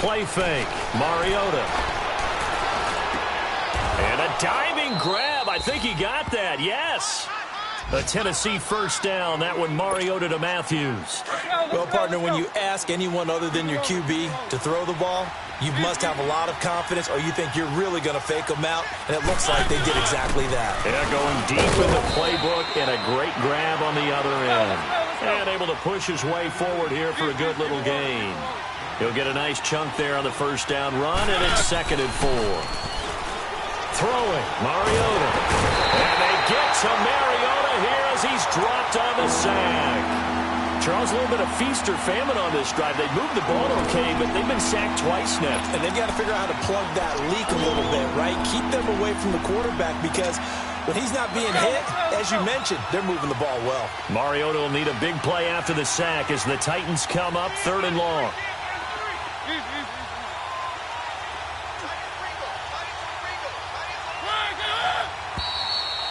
play fake. Mariota. And a diving grab. I think he got that. Yes. A Tennessee first down. That one Mariota to Matthews. Well, partner, when you ask anyone other than your QB to throw the ball, you must have a lot of confidence or you think you're really going to fake them out, and it looks like they did exactly that. Yeah, going deep in the playbook and a great grab on the other end. And able to push his way forward here for a good little gain. He'll get a nice chunk there on the first down run, and it's 2nd and 4. Throwing, Mariota. And they get to Mariota here as he's dropped on the sack. Charles, a little bit of feast or famine on this drive. They moved the ball okay, but they've been sacked twice now. And they've got to figure out how to plug that leak a little bit, right? Keep them away from the quarterback because when he's not being hit, as you mentioned, they're moving the ball well. Mariota will need a big play after the sack as the Titans come up 3rd and long.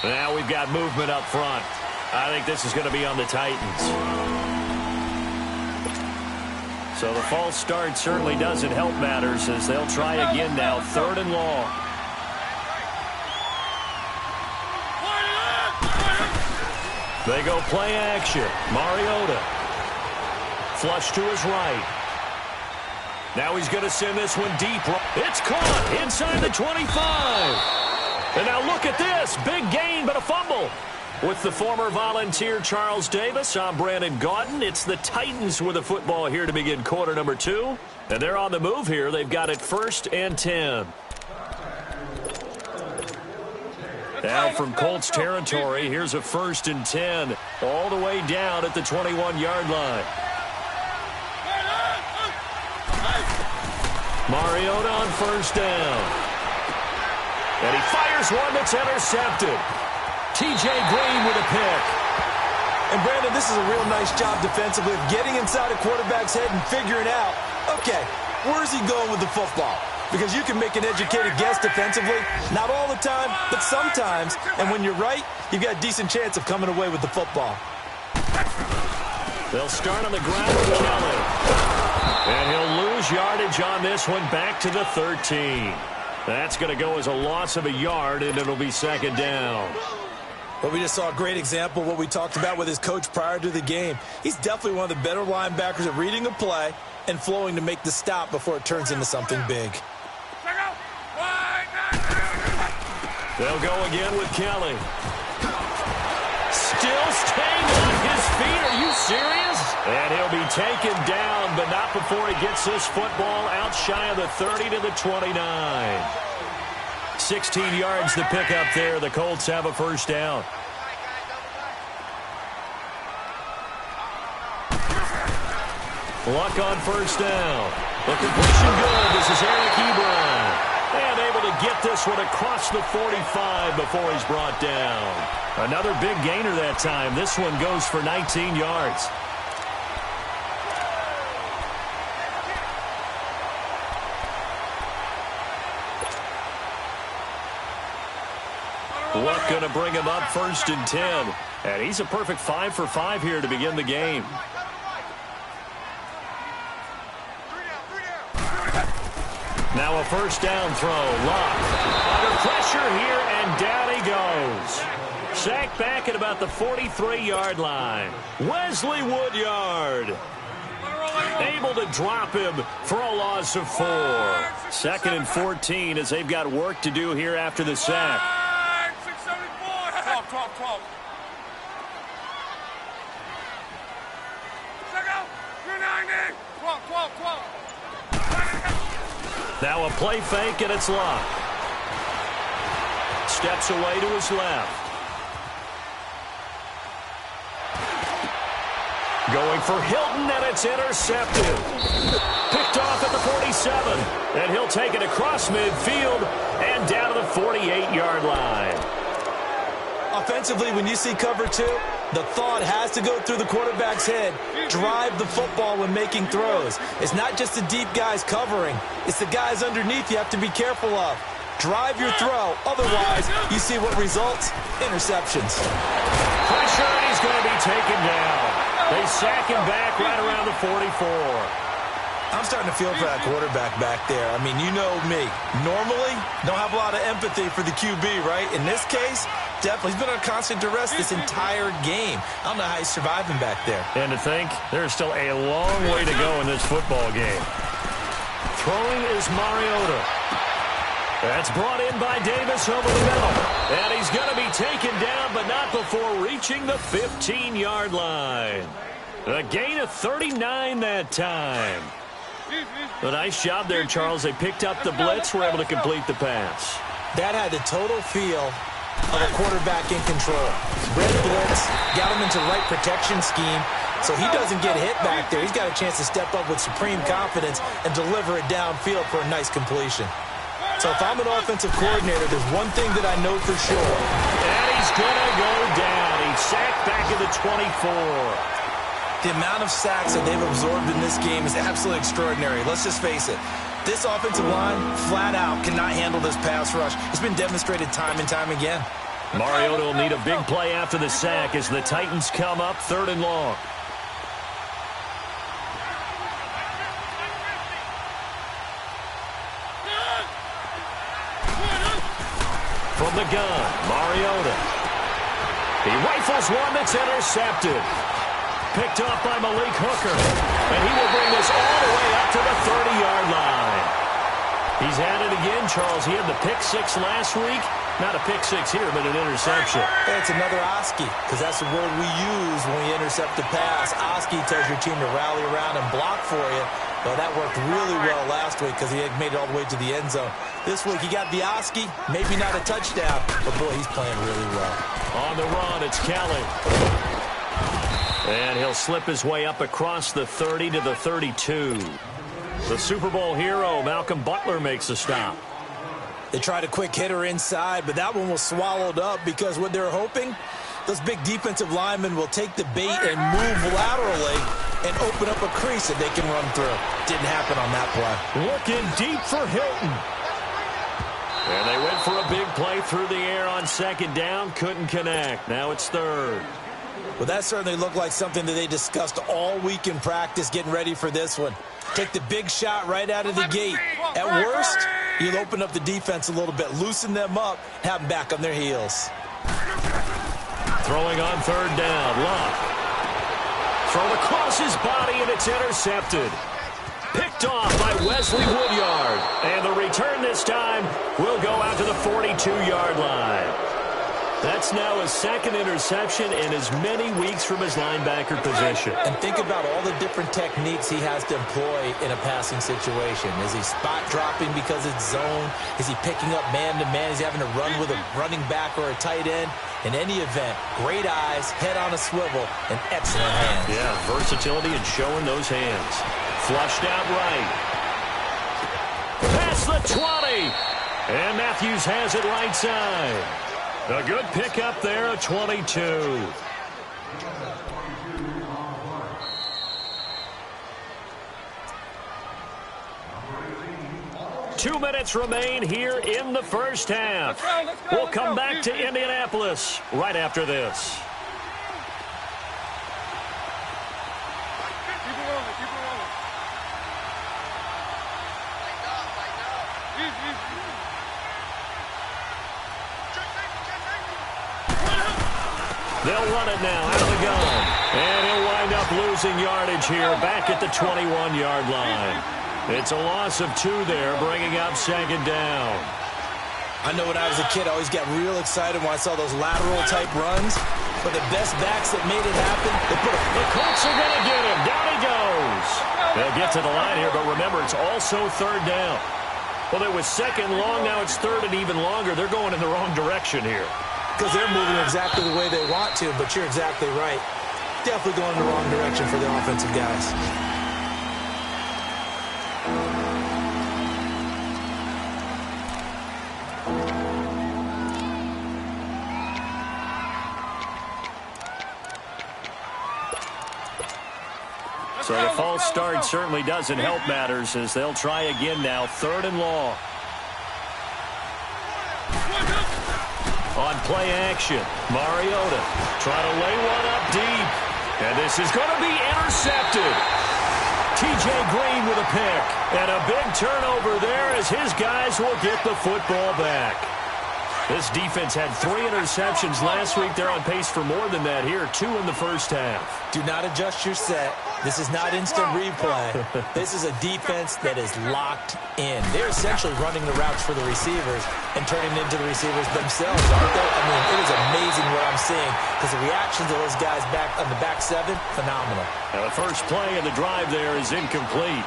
Now we've got movement up front. I think this is going to be on the Titans. So the false start certainly doesn't help matters as they'll try again now. 3rd and long. They go play action. Mariota. Flush to his right. Now he's going to send this one deep. It's caught inside the 25. And now look at this. Big gain, but a fumble. With the former Volunteer Charles Davis, I'm Brandon Gaudin. It's the Titans with the football here to begin quarter number 2. And they're on the move here. They've got it 1st and 10. Now from Colts territory, here's a 1st and 10. All the way down at the 21-yard line. Mariota on 1st down. And he fires one that's intercepted. T.J. Green with a pick. And, Brandon, this is a real nice job defensively of getting inside a quarterback's head and figuring out, okay, where's he going with the football? Because you can make an educated guess defensively. Not all the time, but sometimes. And when you're right, you've got a decent chance of coming away with the football. They'll start on the ground with Kelly. And he'll lose yardage on this one back to the 13. That's going to go as a loss of a yard, and it'll be 2nd down. Well, we just saw a great example of what we talked about with his coach prior to the game. He's definitely one of the better linebackers at reading a play and flowing to make the stop before it turns into something big. They'll go again with Kelly. Still staying on his feet. Are you serious? And he'll be taken down, but not before he gets this football out shy of the 30 to the 29. 16 yards to pick up there. The Colts have a 1st down. Luck on 1st down. The completion good. This is Eric Ebron. And able to get this one across the 45 before he's brought down. Another big gainer that time. This one goes for 19 yards. Luck going to bring him up 1st and 10. And he's a perfect 5 for 5 here to begin the game. Now a 1st down throw. Luck under pressure here, and down he goes. Sacked back at about the 43-yard line. Wesley Woodyard able to drop him for a loss of 4. 2nd and 14 as they've got work to do here after the sack. 12. Now a play fake, and it's Luck. Steps away to his left. Going for Hilton, and it's intercepted. Picked off at the 47. And he'll take it across midfield and down to the 48-yard line. Offensively, when you see cover 2, the thought has to go through the quarterback's head. Drive the football when making throws. It's not just the deep guys covering. It's the guys underneath you have to be careful of. Drive your throw. Otherwise, you see what results? Interceptions. Pressure, and he's going to be taken down. They sack him back right around the 44. I'm starting to feel for that quarterback back there. I mean, you know me. Normally, don't have a lot of empathy for the QB, right? In this case, definitely. He's been on constant duress this entire game. I don't know how he's surviving back there. And to think, there's still a long way to go in this football game. Throwing is Mariota. That's brought in by Davis over the middle. And he's going to be taken down, but not before reaching the 15-yard line. A gain of 39 that time. A nice job there, Charles. They picked up the blitz, were able to complete the pass. That had the total feel of a quarterback in control. Red blitz, got him into the right protection scheme, so he doesn't get hit back there. He's got a chance to step up with supreme confidence and deliver it downfield for a nice completion. So if I'm an offensive coordinator, there's one thing that I know for sure. And he's going to go down. He's sacked back at the 24. The amount of sacks that they've absorbed in this game is absolutely extraordinary. Let's just face it. This offensive line, flat out, cannot handle this pass rush. It's been demonstrated time and time again. Mariota will need a big play after the sack as the Titans come up 3rd and long. From the gun, Mariota. He rifles one that's intercepted. Picked off by Malik Hooker. And he will bring this all the way up to the 30-yard line. He's had it again, Charles. He had the pick 6 last week. Not a pick 6 here, but an interception. Hey, it's another Oski, because that's the word we use when we intercept the pass. Oski tells your team to rally around and block for you. Well, that worked really well last week because he had made it all the way to the end zone. This week, he got the Oski, maybe not a touchdown, but boy, he's playing really well. On the run, it's Kelly. And he'll slip his way up across the 30 to the 32. The Super Bowl hero, Malcolm Butler, makes a stop. They tried a quick hitter inside, but that one was swallowed up because what they're hoping, those big defensive linemen will take the bait and move laterally and open up a crease that they can run through. Didn't happen on that play. Looking deep for Hilton. And they went for a big play through the air on 2nd down. Couldn't connect. Now it's 3rd. Well, that certainly looked like something that they discussed all week in practice getting ready for this one. Take the big shot right out of the gate. At worst, you'll open up the defense a little bit, loosen them up, have them back on their heels. Throwing on 3rd down, Love. Thrown across his body, and it's intercepted. Picked off by Wesley Woodyard. And the return this time will go out to the 42-yard line. That's now his 2nd interception in as many weeks from his linebacker position. And think about all the different techniques he has to employ in a passing situation. Is he spot dropping because it's zone? Is he picking up man-to-man? Is he having to run with a running back or a tight end? In any event, great eyes, head on a swivel, and excellent hands. Yeah, versatility and showing those hands. Flushed out right. Past the 20. And Matthews has it right side. A good pickup there, a 22. Two minutes remain here in the first half. We'll come back to Indianapolis right after this. They'll run it now out of the gun. And he'll wind up losing yardage here back at the 21-yard line. It's a loss of 2 there, bringing up 2nd down. I know when I was a kid, I always got real excited when I saw those lateral-type runs. But the best backs that made it happen, the Colts are going to get him. Down he goes. They'll get to the line here, but remember, it's also 3rd down. Well, it was 2nd long, now it's 3rd and even longer. They're going in the wrong direction here. Because they're moving exactly the way they want to, but you're exactly right. Definitely going in the wrong direction for the offensive guys. So the false start certainly doesn't help matters as they'll try again now, 3rd and long. On play action, Mariota trying to lay one up deep. And this is going to be intercepted. T.J. Green with a pick. And a big turnover there as his guys will get the football back. This defense had 3 interceptions last week. They're on pace for more than that here, 2 in the first half. Do not adjust your set. This is not instant replay. This is a defense that is locked in. They're essentially running the routes for the receivers and turning into the receivers themselves, aren't they? I mean, it is amazing what I'm seeing because the reactions of those guys back on the back 7, phenomenal. Now the first play of the drive there is incomplete.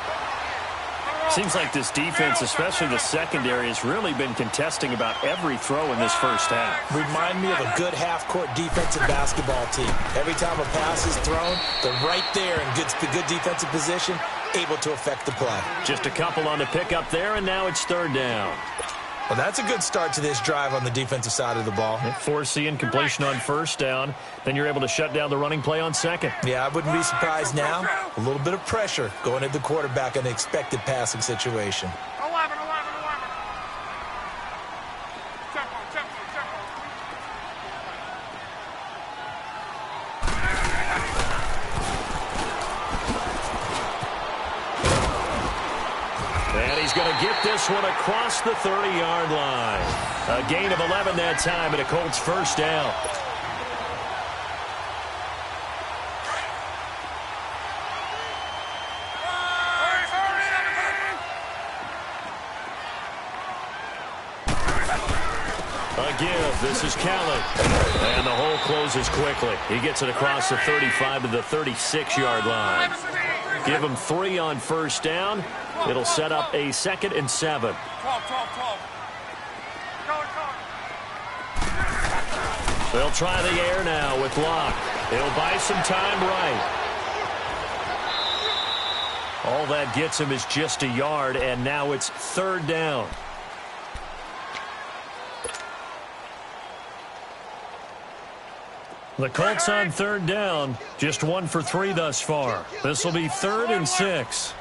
Seems like this defense, especially the secondary, has really been contesting about every throw in this first half. Remind me of a good half-court defensive basketball team. Every time a pass is thrown, they're right there in good defensive position, able to affect the play. Just a couple on the pickup there, and now it's third down. Well, that's a good start to this drive on the defensive side of the ball. Force the incompletion on first down. Then you're able to shut down the running play on second. Yeah, I wouldn't be surprised now. A little bit of pressure going at the quarterback in the expected passing situation. 11. And he's going to get this one across the 30-yard line. A gain of 11 that time, and a Colts first down. A give. This is Kelly. And the hole closes quickly. He gets it across the 35 to the 36-yard line. Give him 3 on first down. It'll set up a 2nd and 7. 12. They'll try the air now with Locke. He'll buy some time right. All that gets him is just a yard, and now it's third down. The Colts on third down, just 1 for 3 thus far. This will be 3rd and 6.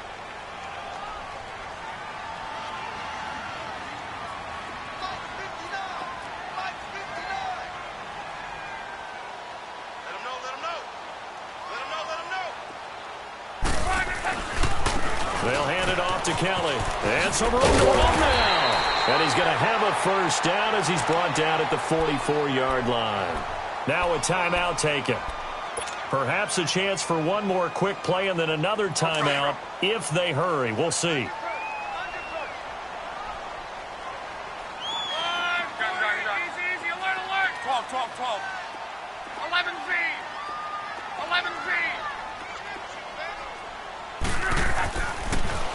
They'll hand it off to Kelly. And some room to run now. And he's going to have a first down as he's brought down at the 44-yard line. Now a timeout taken. Perhaps a chance for one more quick play and then another timeout if they hurry. We'll see. Easy. Alert. 12. 11V.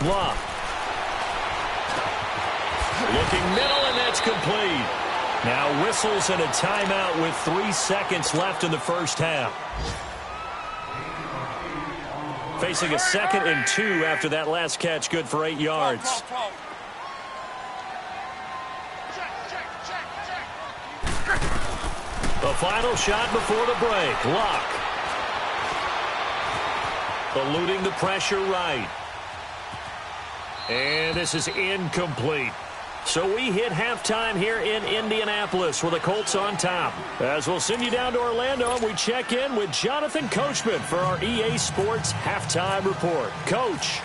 Locke. Looking middle, and that's complete. Now whistles and a timeout with 3 seconds left in the first half. Facing a 2nd and 2 after that last catch, good for 8 yards. 12. The final shot before the break. Locke. Eluding the pressure right. And this is incomplete. So we hit halftime here in Indianapolis with the Colts on top. As we'll send you down to Orlando, and we check in with Jonathan Coachman for our EA Sports Halftime Report. Coach,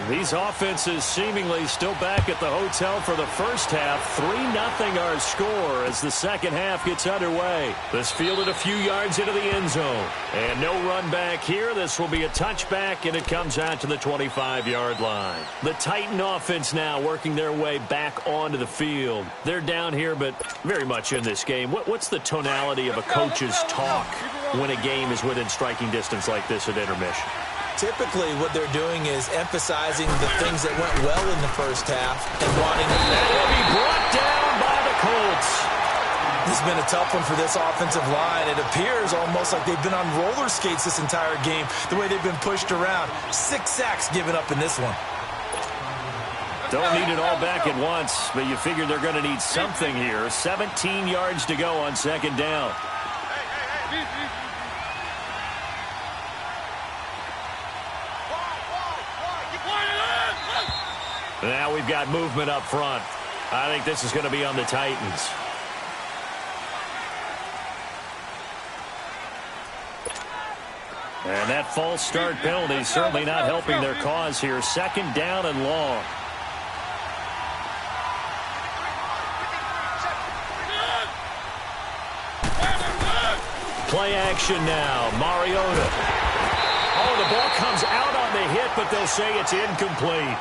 these offenses seemingly still back at the hotel for the first half. 3-0 our score as the second half gets underway. This fielded a few yards into the end zone. And no run back here. This will be a touchback, and it comes out to the 25-yard line. The Titan offense now working their way back onto the field. They're down here, but very much in this game. What's the tonality of a coach's talk when a game is within striking distance like this at intermission? Typically, what they're doing is emphasizing the things that went well in the first half and wanting to... And he'll be brought down by the Colts. This has been a tough one for this offensive line. It appears almost like they've been on roller skates this entire game, the way they've been pushed around. 6 sacks given up in this one. Don't need it all back at once, but you figure they're going to need something here. 17 yards to go on second down. Now we've got movement up front. I think this is going to be on the Titans. And that false start penalty certainly not helping their cause here. 2nd down and long. Play action now. Mariota. Oh, the ball comes out on the hit, but they'll say it's incomplete.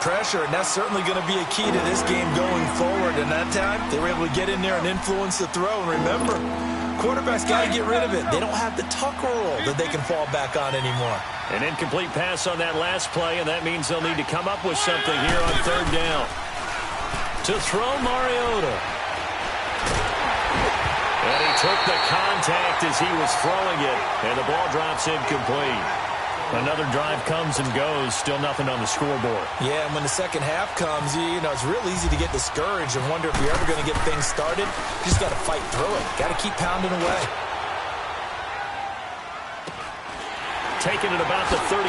Pressure, and that's certainly going to be a key to this game going forward. And that time, they were able to get in there and influence the throw. And remember, quarterbacks got to get rid of it. They don't have the tuck rule that they can fall back on anymore. An incomplete pass on that last play, and that means they'll need to come up with something here on 3rd down. To throw Mariota. And he took the contact as he was throwing it, and the ball drops incomplete. Another drive comes and goes, still nothing on the scoreboard. Yeah, and when the second half comes, you know, it's real easy to get discouraged and wonder if you're ever going to get things started. You just got to fight through it. Got to keep pounding away. Taking it about the 36.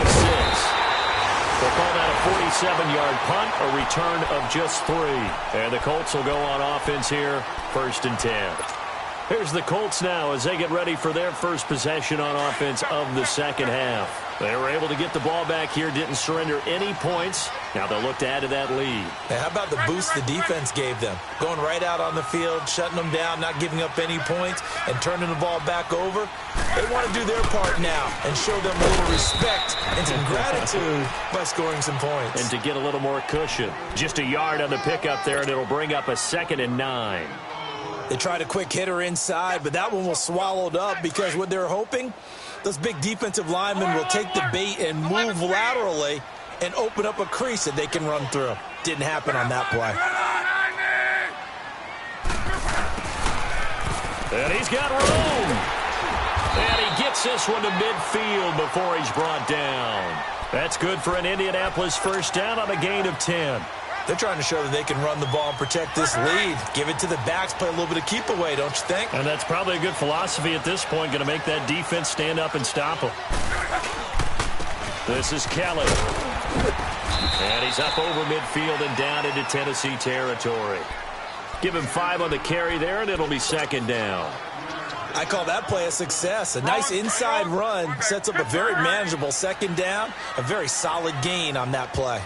They'll call that a 47-yard punt, a return of just 3. And the Colts will go on offense here, 1st and 10. Here's the Colts now as they get ready for their first possession on offense of the second half. They were able to get the ball back here, didn't surrender any points. Now they'll look to add to that lead. Now, how about the boost the defense gave them? Going right out on the field, shutting them down, not giving up any points, and turning the ball back over. They want to do their part now and show them a little respect and some gratitude by scoring some points. And to get a little more cushion. Just a yard on the pickup there, and it'll bring up a 2nd and 9. They tried a quick hitter inside, but that one was swallowed up because what they're hoping, those big defensive linemen will take the bait and move laterally and open up a crease that they can run through. Didn't happen on that play. And he's got room. And he gets this one to midfield before he's brought down. That's good for an Indianapolis 1st down on a gain of 10. They're trying to show that they can run the ball and protect this lead. Give it to the backs, play a little bit of keep away, don't you think? And that's probably a good philosophy at this point, going to make that defense stand up and stop them. This is Kelly. And he's up over midfield and down into Tennessee territory. Give him 5 on the carry there, and it'll be 2nd down. I call that play a success. A nice inside run sets up a very manageable 2nd down. A very solid gain on that play.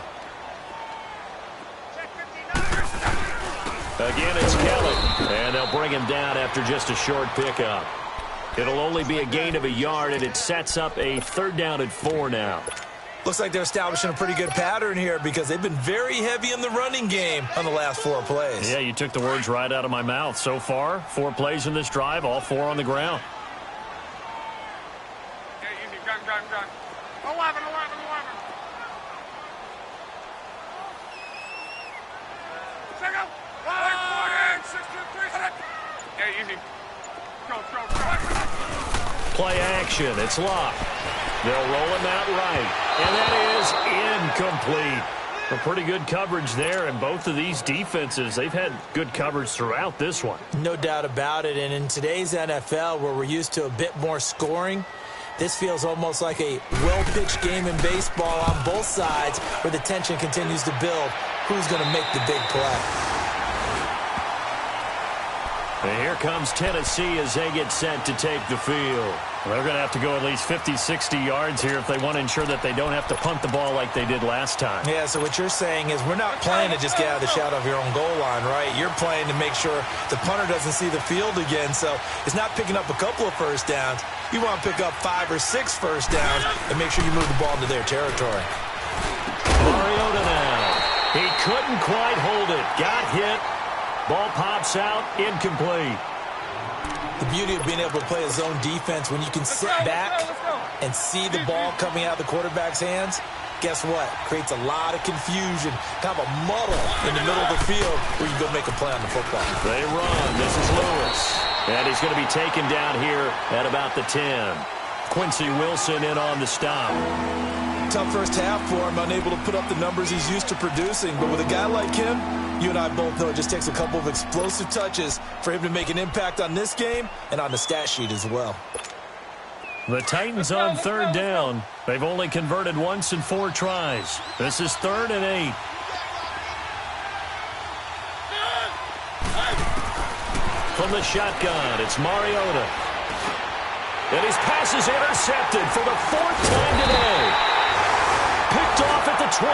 Again, it's Kelly, and they'll bring him down after just a short pickup. It'll only be a gain of a yard, and it sets up a 3rd down and 4 now. Looks like they're establishing a pretty good pattern here because they've been very heavy in the running game on the last 4 plays. Yeah, you took the words right out of my mouth. So far, 4 plays in this drive, all 4 on the ground. Okay, easy, gun. 11. Second. 6-2-3. Yeah, easy. Go. Play action. It's locked. They'll roll him out right. And that is incomplete. A pretty good coverage there, and both of these defenses, they've had good coverage throughout this one. No doubt about it, and in today's NFL, where we're used to a bit more scoring, this feels almost like a well-pitched game in baseball on both sides where the tension continues to build. Who's going to make the big play? And here comes Tennessee as they get set to take the field. They're going to have to go at least 50, 60 yards here if they want to ensure that they don't have to punt the ball like they did last time. Yeah, so what you're saying is we're not playing to just get out of the shadow of your own goal line, right? You're playing to make sure the punter doesn't see the field again. So it's not picking up a couple of 1st downs. You want to pick up 5 or 6 1st downs and make sure you move the ball into their territory. Mariota now. He couldn't quite hold it. Got hit. Ball pops out, incomplete. The beauty of being able to play a zone defense when you can sit back and see the ball coming out of the quarterback's hands, guess what? Creates a lot of confusion, kind of a muddle in the middle of the field where you go make a play on the football. They run. This is Lewis. And he's going to be taken down here at about the 10. Quincy Wilson in on the stop. Tough first half for him, unable to put up the numbers he's used to producing. But with a guy like him, you and I both know it just takes a couple of explosive touches for him to make an impact on this game and on the stat sheet as well. The Titans on 3rd down. They've only converted once in 4 tries. This is 3rd and 8. From the shotgun, it's Mariota. And his pass is intercepted for the 4th time today. Picked off at the 21.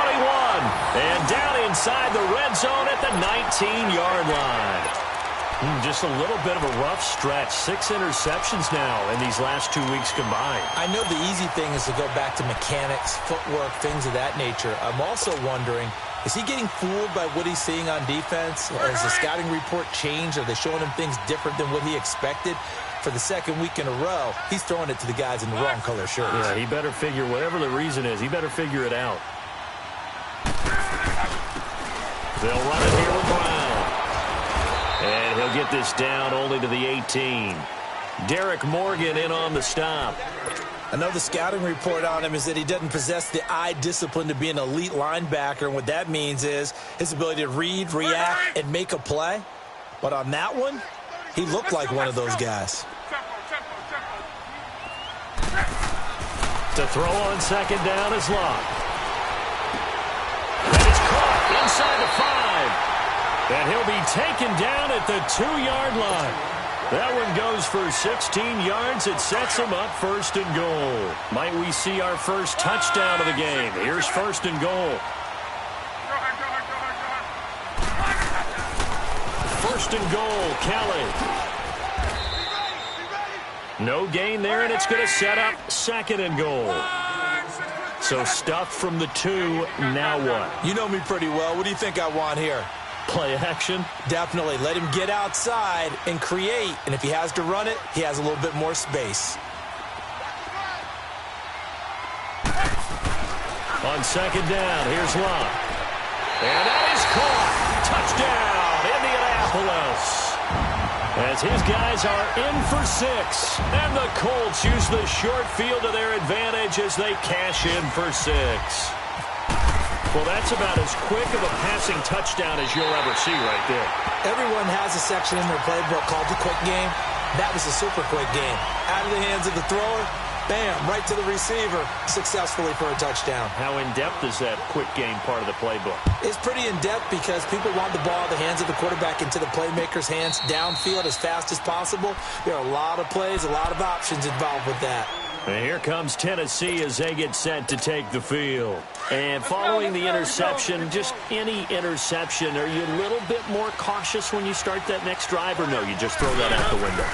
And down inside the red zone at the 19-yard line. Just a little bit of a rough stretch. 6 interceptions now in these last 2 weeks combined. I know the easy thing is to go back to mechanics, footwork, things of that nature. I'm also wondering, is he getting fooled by what he's seeing on defense? Has the scouting report changed? Are they showing him things different than what he expected? For the 2nd week in a row, he's throwing it to the guys in the wrong color shirts. Yeah, he better figure, whatever the reason is, he better figure it out. They'll run it here with Brown. And he'll get this down only to the 18. Derek Morgan in on the stop. I know the scouting report on him is that he doesn't possess the eye discipline to be an elite linebacker, and what that means is his ability to read, react, and make a play. But on that one, he looked like one of those guys. To throw on 2nd down is Locke. And it's caught inside the 5. And he'll be taken down at the 2-yard line. That one goes for 16 yards. It sets him up 1st and goal. Might we see our first touchdown of the game? Here's 1st and goal. 1st and goal, Kelly. No gain there, and it's going to set up 2nd and goal. So stuffed from the 2, now what? You know me pretty well. What do you think I want here? Play action? Definitely. Let him get outside and create. And if he has to run it, he has a little bit more space. On 2nd down, here's Locke. And that is caught. Touchdown, Indianapolis. As his guys are in for 6. And the Colts use the short field to their advantage as they cash in for 6. Well, that's about as quick of a passing touchdown as you'll ever see right there. Everyone has a section in their playbook called the quick game. That was a super quick game. Out of the hands of the thrower, bam, right to the receiver, successfully for a touchdown. How in-depth is that quick game part of the playbook? It's pretty in-depth because people want the ball in the hands of the quarterback into the playmaker's hands downfield as fast as possible. There are a lot of plays, a lot of options involved with that. And here comes Tennessee as they get set to take the field. And following the interception, just any interception, are you a little bit more cautious when you start that next drive, or no, you just throw that out the window?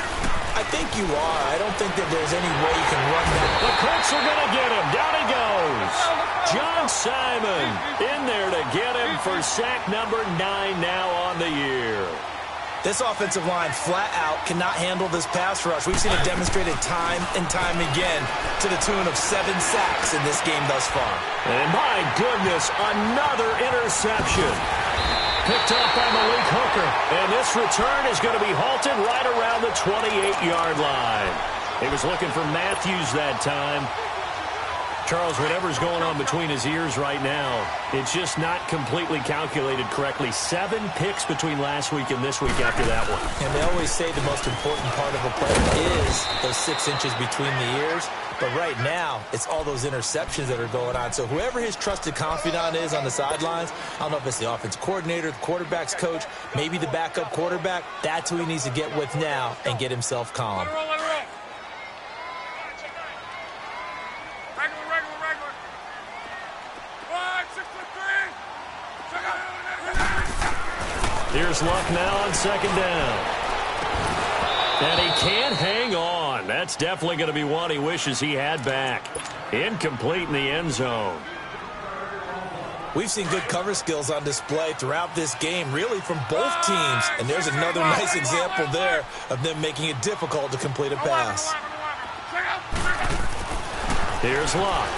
I think you are. I don't think that there's any way you can run that. The Colts are going to get him. Down he goes. John Simon in there to get him for sack number 9 now on the year. This offensive line flat out cannot handle this pass rush. We've seen it demonstrated time and time again to the tune of 7 sacks in this game thus far. And my goodness, another interception. Picked up by Malik Hooker. And this return is going to be halted right around the 28-yard line. He was looking for Matthews that time. Charles, whatever's going on between his ears right now, it's just not completely calculated correctly. 7 picks between last week and this week after that one. And they always say the most important part of a play is those 6 inches between the ears. But right now, it's all those interceptions that are going on. So whoever his trusted confidant is on the sidelines, I don't know if it's the offensive coordinator, the quarterback's coach, maybe the backup quarterback, that's who he needs to get with now and get himself calm. Here's Luck now on 2nd down. And he can't hang on. That's definitely going to be one he wishes he had back. Incomplete in the end zone. We've seen good cover skills on display throughout this game, really from both teams. And there's another nice example there of them making it difficult to complete a pass. Here's Luck.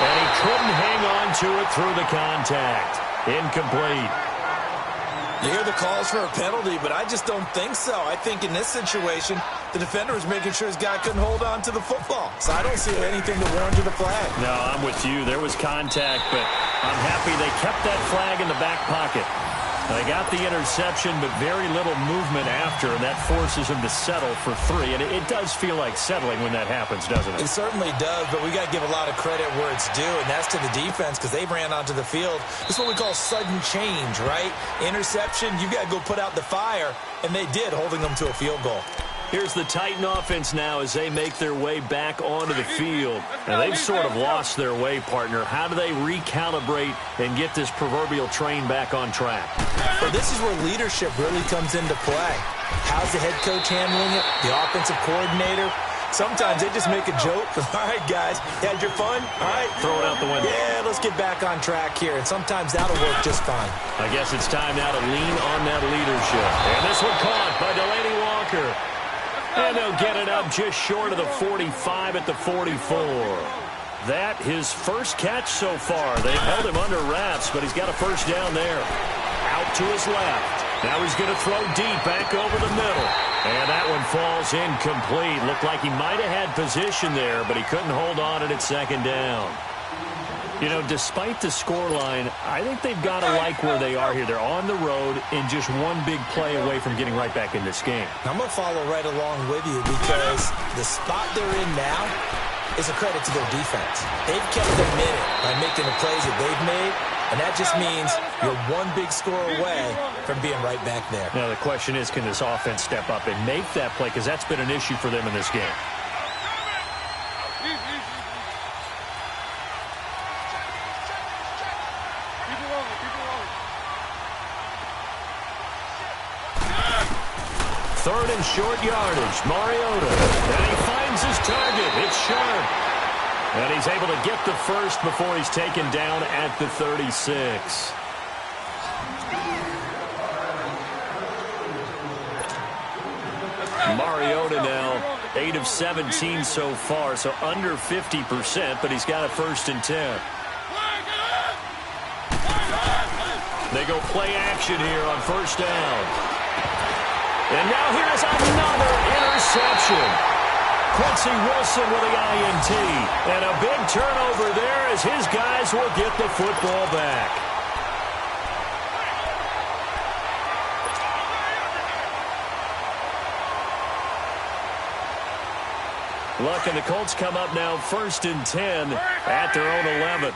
And he couldn't hang on to it through the contact. Incomplete. You hear the calls for a penalty, but I just don't think so. I think in this situation, the defender was making sure his guy couldn't hold on to the football. So I don't see anything to warrant a flag. No, I'm with you. There was contact, but I'm happy they kept that flag in the back pocket. They got the interception, but very little movement after, and that forces him to settle for 3. And it does feel like settling when that happens, doesn't it? It certainly does, but we got to give a lot of credit where it's due, and that's to the defense because they ran onto the field. This is what we call sudden change, right? Interception, you got to go put out the fire, and they did, holding them to a field goal. Here's the Titan offense now as they make their way back onto the field. And they've sort of lost their way, partner. How do they recalibrate and get this proverbial train back on track? Well, this is where leadership really comes into play. How's the head coach handling it? The offensive coordinator? Sometimes they just make a joke. All right, guys, you had your fun? All right. Throw it out the window. Yeah, let's get back on track here. And sometimes that'll work just fine. I guess it's time now to lean on that leadership. And this one caught by Delaney Walker. And they'll get it up just short of the 45 at the 44. That his first catch so far. They've held him under wraps, but he's got a first down there. Out to his left. Now he's going to throw deep back over the middle. And that one falls incomplete. Looked like he might have had position there, but he couldn't hold on at second down. You know, despite the scoreline, I think they've got to like where they are here. They're on the road and just one big play away from getting right back in this game. I'm going to follow right along with you because the spot they're in now is a credit to their defense. They've kept them in it by making the plays that they've made, and that just means you're one big score away from being right back there. Now, the question is, can this offense step up and make that play? Because that's been an issue for them in this game. Third and short yardage, Mariota. And he finds his target. It's sharp. And he's able to get the first before he's taken down at the 36. Mariota now 8 of 17 so far, so under 50%, but he's got a 1st and 10. They go play action here on 1st down. And now here's another interception. Quincy Wilson with the INT. And a big turnover there as his guys will get the football back. Luck and the Colts come up now 1st and 10 at their own 11.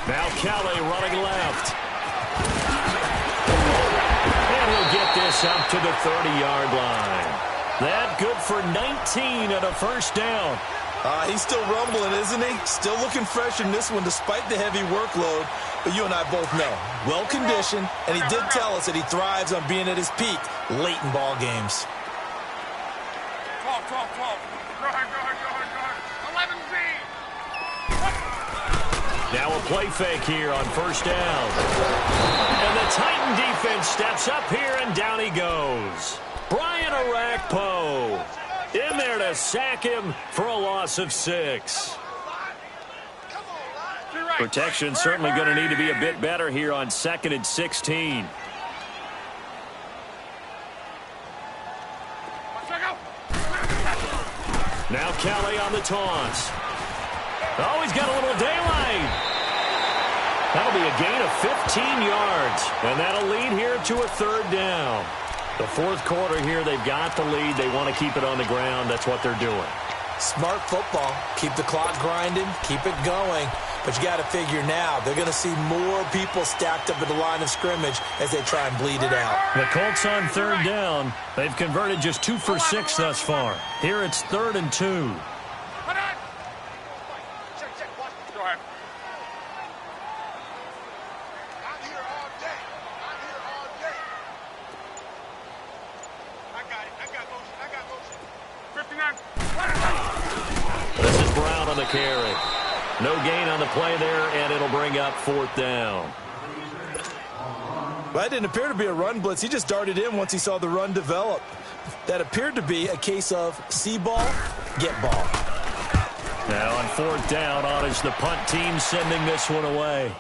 Now Kelly running left. And he'll get this up to the 30-yard line. That good for 19 and a 1st down. He's still rumbling, isn't he? Still looking fresh in this one despite the heavy workload. But you and I both know, well-conditioned, and he did tell us that he thrives on being at his peak late in ball games. 12. Go ahead. 11Z. Now a play fake here on 1st down. And the Titan defense steps up here, and down he goes. Brian Orakpo in there to sack him for a loss of 6. Protection certainly going to need to be a bit better here on 2nd and 16. Now Kelly on the toss. Oh, he's got a little daylight. That'll be a gain of 15 yards. And that'll lead here to a 3rd down. The 4th quarter here, they've got the lead. They want to keep it on the ground. That's what they're doing. Smart football. Keep the clock grinding. Keep it going. But you got to figure now, they're going to see more people stacked up at the line of scrimmage as they try and bleed it out. The Colts on 3rd down. They've converted just 2 for 6 thus far. Here it's 3rd and 2. This is Brown on the carry. No gain on the play there, and it'll bring up 4th down. Well, that didn't appear to be a run blitz. He just darted in once he saw the run develop. That appeared to be a case of see ball, get ball. Now on 4th down, on is the punt team sending this one away.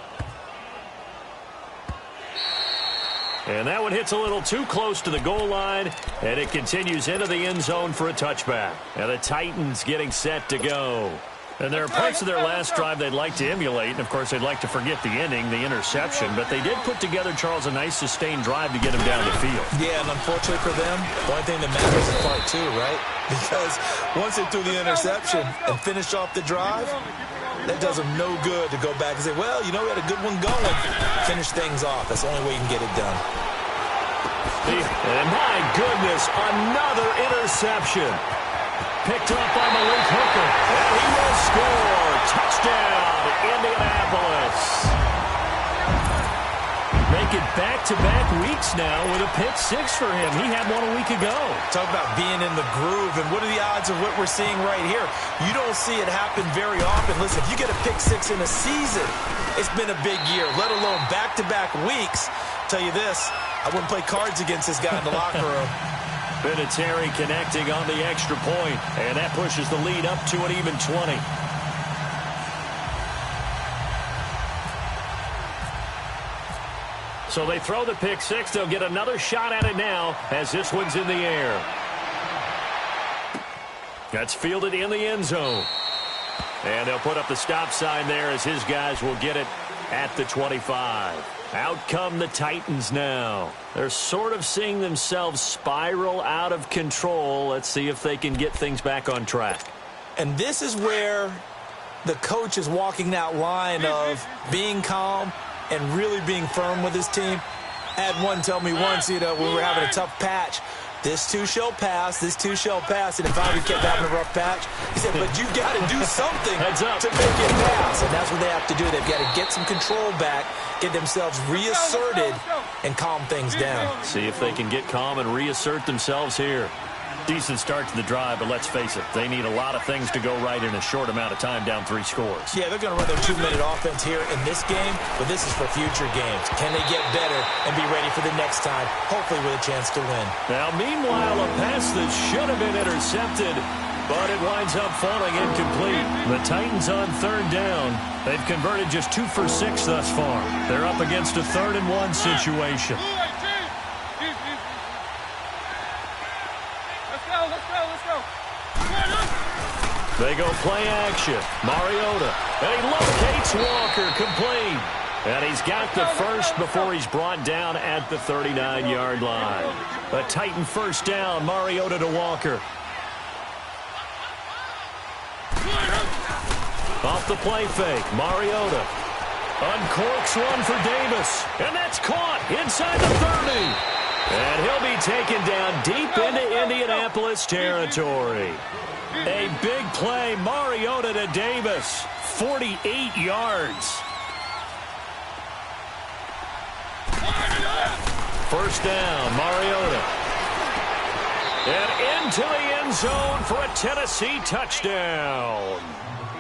And that one hits a little too close to the goal line, and it continues into the end zone for a touchback. Now the Titans getting set to go. And there are parts of their last drive they'd like to emulate, and, of course, they'd like to forget the ending, the interception. But they did put together, Charles, a nice sustained drive to get him down the field. Yeah, and unfortunately for them, the only thing that matters is part two, right? Because once they threw the interception and finished off the drive, that does them no good to go back and say, well, you know, we had a good one going. Finish things off. That's the only way you can get it done. And my goodness, another interception. Picked up by Malik Hooker, and he will score. Touchdown, Indianapolis. Make it back-to-back weeks now with a pick six for him. He had one a week ago. Talk about being in the groove, and what are the odds of what we're seeing right here? You don't see it happen very often. Listen, if you get a pick six in a season, it's been a big year, let alone back-to-back weeks. Tell you this, I wouldn't play cards against this guy in the locker room. Vinatieri connecting on the extra point, and that pushes the lead up to an even 20. So they throw the pick six. They'll get another shot at it now as this one's in the air. That's fielded in the end zone. And they'll put up the stop sign there as his guys will get it at the 25. Out come the Titans now. They're sort of seeing themselves spiral out of control. Let's see if they can get things back on track. And this is where the coach is walking that line of being calm and really being firm with his team. I had one tell me once, you know, when we were having a tough patch, this too shall pass, this too shall pass. And if I kept having a rough patch, he said, but you got to do something to make it pass. And that's what they have to do. They've got to get some control back, get themselves reasserted, and calm things down. See if they can get calm and reassert themselves here. Decent start to the drive, but let's face it, they need a lot of things to go right in a short amount of time, down 3 scores. Yeah, they're going to run their 2-minute offense here in this game, but this is for future games. Can they get better and be ready for the next time, hopefully with a chance to win? Now, meanwhile, a pass that should have been intercepted, but it winds up falling incomplete. The Titans on 3rd down. They've converted just 2 for 6 thus far. They're up against a 3rd and 1 situation. They go play action. Mariota. And he locates Walker, complete. And he's got the first before he's brought down at the 39-yard line. A Titan first down, Mariota to Walker. Off the play fake, Mariota. Uncorks one for Davis. And that's caught inside the 30. And he'll be taken down deep into Indianapolis territory. A big play, Mariota to Davis, 48 yards. First down, Mariota. And into the end zone for a Tennessee touchdown.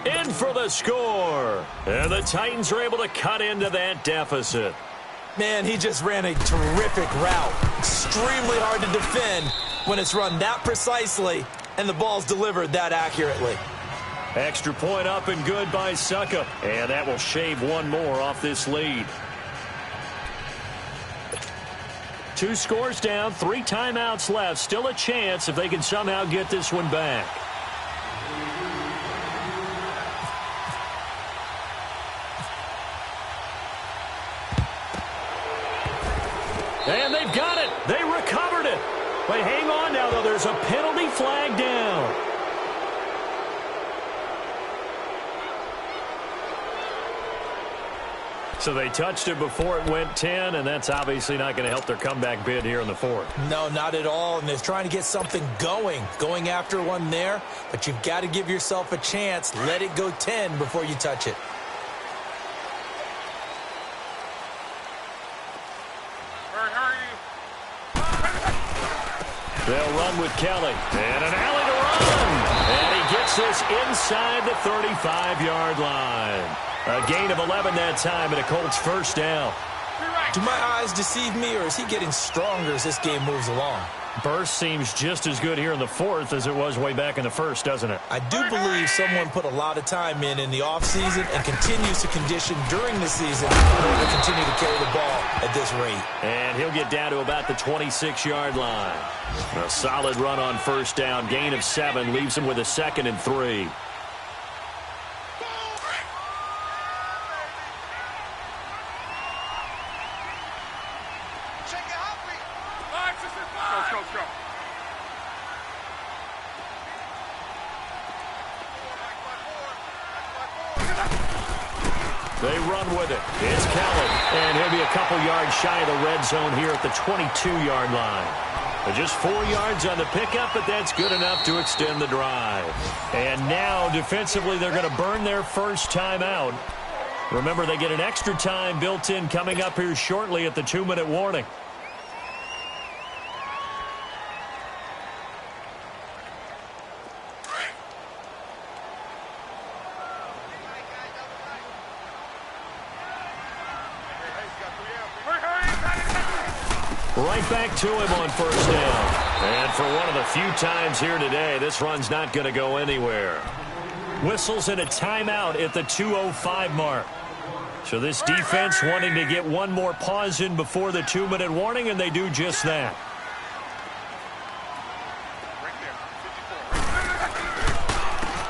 In for the score. And the Titans are able to cut into that deficit. Man, he just ran a terrific route. Extremely hard to defend when it's run that precisely and the ball's delivered that accurately. Extra point up and good by Suckup. And that will shave one more off this lead. 2 scores down, 3 timeouts left. Still a chance if they can somehow get this one back. And they've got it. They recovered it. But hang on now, though. There's a penalty flag down. So they touched it before it went 10, and that's obviously not going to help their comeback bid here in the 4th. No, not at all. And they're trying to get something going after one there. But you've got to give yourself a chance. Let it go 10 before you touch it. They'll run with Kelly. And an alley to run. And he gets this inside the 35-yard line. A gain of 11 that time, and a Colts first down. Do my eyes deceive me, or is he getting stronger as this game moves along? Burst seems just as good here in the 4th as it was way back in the 1st, doesn't it? I do believe someone put a lot of time in the offseason and continues to condition during the season in order to continue to carry the ball at this rate. And he'll get down to about the 26-yard line. A solid run on first down. Gain of 7 leaves him with a 2nd and 3. Go. They run with it. It's Kellen, and he'll be a couple yards shy of the red zone here at the 22-yard line. Just 4 yards on the pickup, but that's good enough to extend the drive. And now, defensively, they're going to burn their first timeout. Remember, they get an extra time built in coming up here shortly at the 2-minute warning. Right back to him on first down. And for one of the few times here today, this run's not going to go anywhere. Whistles and a timeout at the 2:05 mark. So this defense wanting to get one more pause in before the 2-minute warning, and they do just that.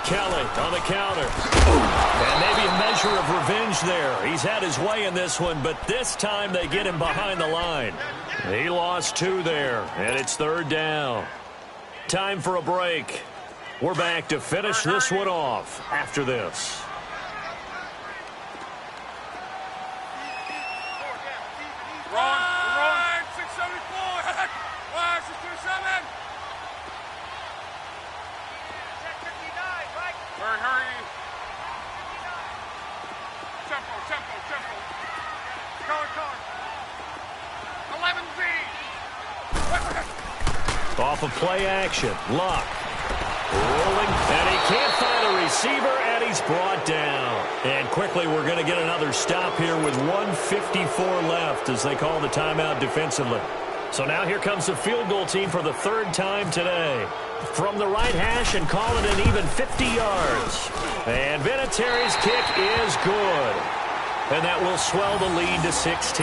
Kelly on the counter. And maybe a measure of revenge there. He's had his way in this one, but this time they get him behind the line. He lost 2 there, and it's 3rd down. Time for a break. We're back to finish this one off after this. Run, 674. Why, 627. Hurry. Tempo. Color. 11Z. Off of play action. Luck. Rolling. And he can't find a receiver, and he's brought down. And quickly, we're going to get another stop here with 1:54 left as they call the timeout defensively. So now here comes the field goal team for the 3rd time today. From the right hash and call it an even 50 yards. And Vinatieri's kick is good. And that will swell the lead to 16.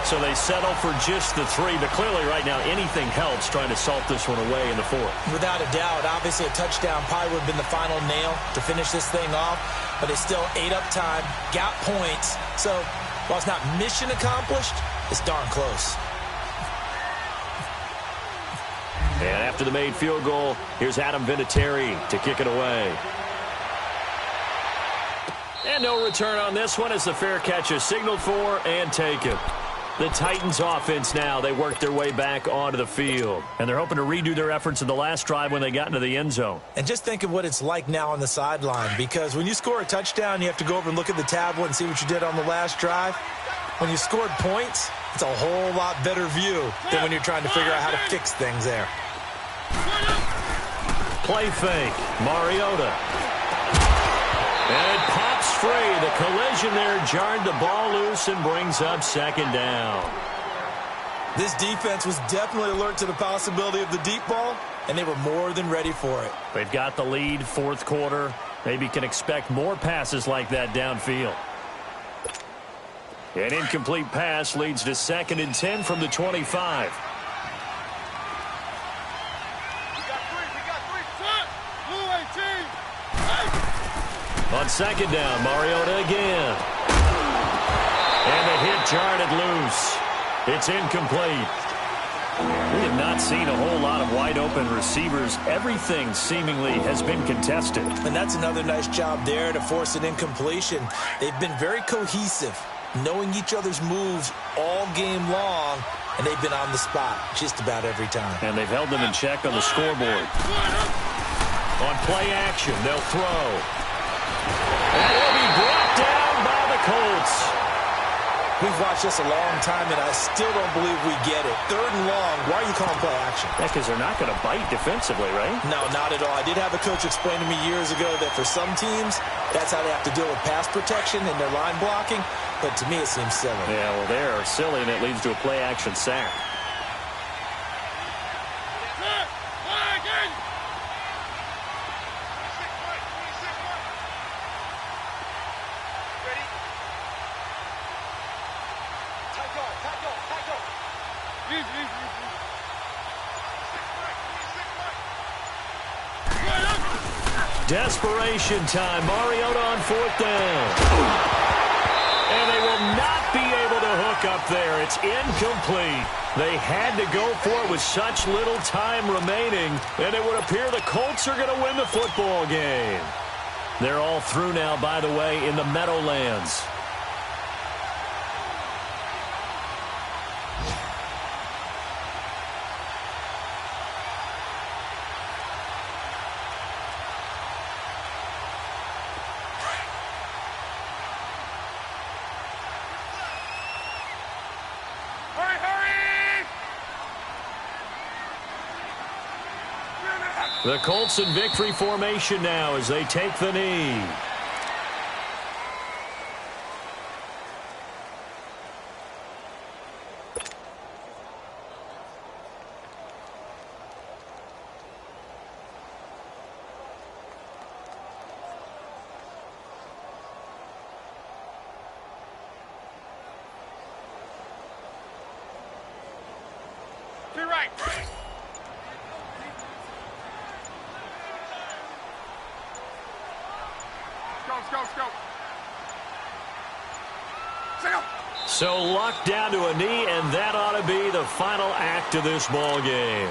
So they settle for just the 3, but clearly right now anything helps trying to salt this one away in the 4th. Without a doubt, obviously a touchdown probably would have been the final nail to finish this thing off, but they still ate up time, got points. So while it's not mission accomplished, it's darn close. And after the made field goal, here's Adam Vinatieri to kick it away. And no return on this one as the fair catch is signaled for and taken. The Titans offense now, they work their way back onto the field. And they're hoping to redo their efforts in the last drive when they got into the end zone. And just think of what it's like now on the sideline, because when you score a touchdown, you have to go over and look at the tablet and see what you did on the last drive. When you scored points, it's a whole lot better view than when you're trying to figure out how to fix things there. Play fake. Mariota. And it pops free. The collision there jarred the ball loose and brings up 2nd down. This defense was definitely alert to the possibility of the deep ball, and they were more than ready for it. They've got the lead, 4th quarter. Maybe can expect more passes like that downfield. An incomplete pass leads to 2nd and 10 from the 25. On 2nd down, Mariota again. And the hit jarred it loose. It's incomplete. We have not seen a whole lot of wide-open receivers. Everything seemingly has been contested. And that's another nice job there to force an incompletion. They've been very cohesive, knowing each other's moves all game long, and they've been on the spot just about every time. And they've held them in check on the scoreboard. On play action, they'll throw. And he'll be brought down by the Colts. We've watched this a long time, and I still don't believe we get it. 3rd and long, why are you calling play action? Yeah, because they're not going to bite defensively, right? No, not at all. I did have a coach explain to me years ago that for some teams, that's how they have to deal with pass protection and their line blocking. But to me, it seems silly. Yeah, well, they are silly, and it leads to a play action sack. Desperation time. Mariota on 4th down. And they will not be able to hook look up there. It's incomplete. They had to go for it with such little time remaining, and it would appear the Colts are going to win the football game. They're all through now, by the way, in the Meadowlands. Hurry, hurry! The Colts in victory formation now as they take the knee. To your right. Let's go. Single. So locked down to a knee, and that ought to be the final act of this ball game.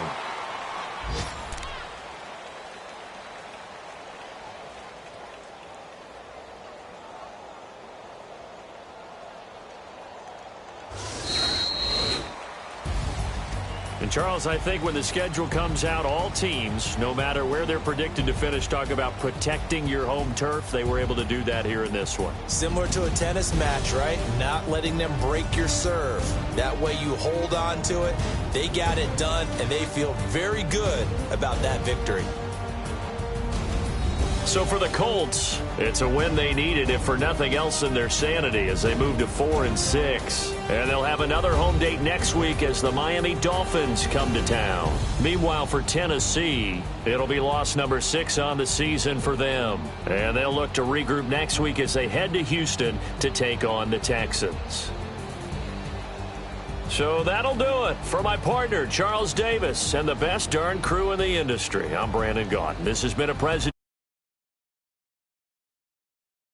And, Charles, I think when the schedule comes out, all teams, no matter where they're predicted to finish, talk about protecting your home turf. They were able to do that here in this one. Similar to a tennis match, right? Not letting them break your serve. That way you hold on to it. They got it done, and they feel very good about that victory. So for the Colts, it's a win they needed, if for nothing else in their sanity, as they move to 4-6. And they'll have another home date next week as the Miami Dolphins come to town. Meanwhile, for Tennessee, it'll be loss number 6 on the season for them. And they'll look to regroup next week as they head to Houston to take on the Texans. So that'll do it. For my partner, Charles Davis, and the best darn crew in the industry, I'm Brandon Gaudin. This has been a President.